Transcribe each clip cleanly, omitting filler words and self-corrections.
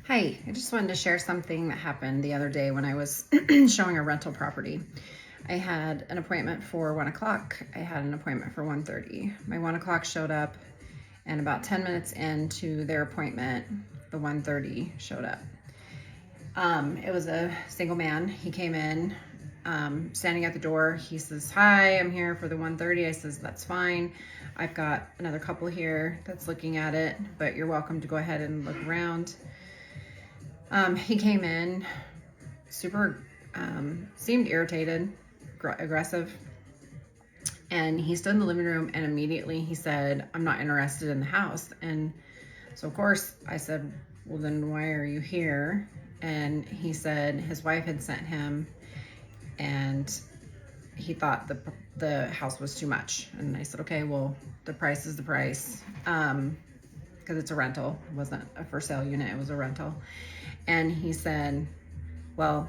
Hi, I just wanted to share something that happened the other day when I was showing a rental property. I had an appointment for 1 o'clock. I had an appointment for 1:30. My 1 o'clock showed up, and about 10 minutes into their appointment, the 1:30 showed up. It was a single man. He came in, standing at the door. He says, "Hi, I'm here for the 1:30. I says, "That's fine. I've got another couple here that's looking at it, but you're welcome to go ahead and look around." He came in super, seemed irritated, aggressive, and he stood in the living room and immediately he said, "I'm not interested in the house." And so of course I said, "Well, then why are you here?" And he said his wife had sent him and he thought the house was too much. And I said, "Okay, well, the price is the price." Because it's a rental. It wasn't a for sale unit, it was a rental. And he said, "Well,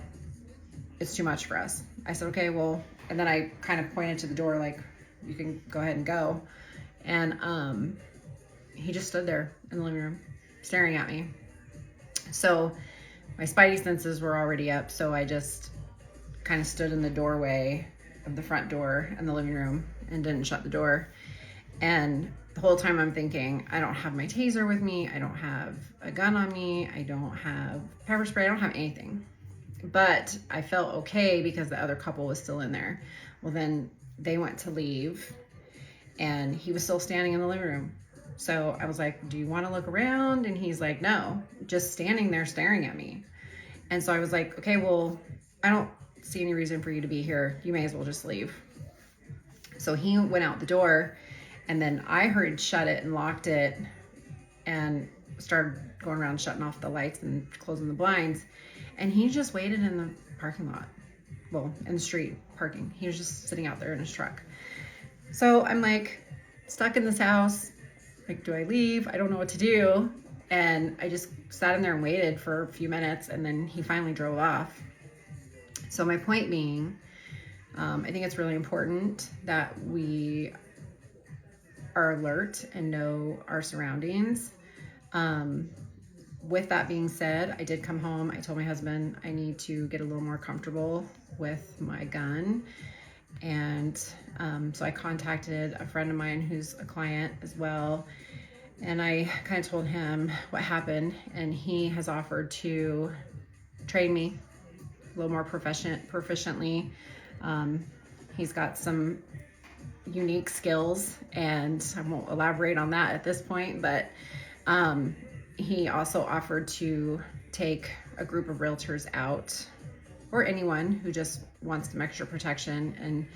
it's too much for us." I said, "Okay, well," and then I kind of pointed to the door like, "You can go ahead and go." And he just stood there in the living room staring at me. So my spidey senses were already up, so I just kind of stood in the doorway of the front door in the living room and didn't shut the door. And the whole time I'm thinking, I don't have my taser with me. I don't have a gun on me. I don't have pepper spray. I don't have anything. But I felt okay because the other couple was still in there. Well, then they went to leave and he was still standing in the living room. So I was like, "Do you want to look around?" And he's like, "No," just standing there staring at me. And so I was like, "Okay, well, I don't see any reason for you to be here. You may as well just leave." So he went out the door, and then I heard shut it and locked it and started going around shutting off the lights and closing the blinds. And he just waited in the parking lot. Well, in the street parking. He was just sitting out there in his truck. So I'm like stuck in this house. Like, do I leave? I don't know what to do. And I just sat in there and waited for a few minutes, and then he finally drove off. So my point being, I think it's really important that we are alert and know our surroundings. With that being said, I did come home. I told my husband I need to get a little more comfortable with my gun. And so I contacted a friend of mine who's a client as well. And I kind of told him what happened. And he has offered to train me a little more proficiently. He's got some unique skills, and I won't elaborate on that at this point, but he also offered to take a group of realtors out, or anyone who just wants some extra protection, and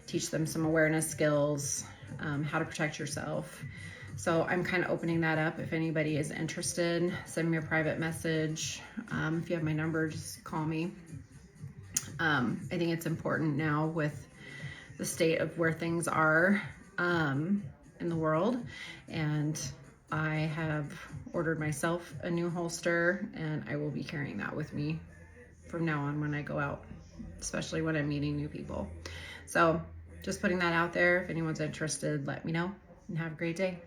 teach them some awareness skills, how to protect yourself. So I'm kind of opening that up. If anybody is interested, send me a private message. If you have my number, just call me. I think it's important now with the state of where things are in the world, and I have ordered myself a new holster, and I will be carrying that with me from now on when I go out, especially when I'm meeting new people. So just putting that out there. If anyone's interested, let me know, and have a great day.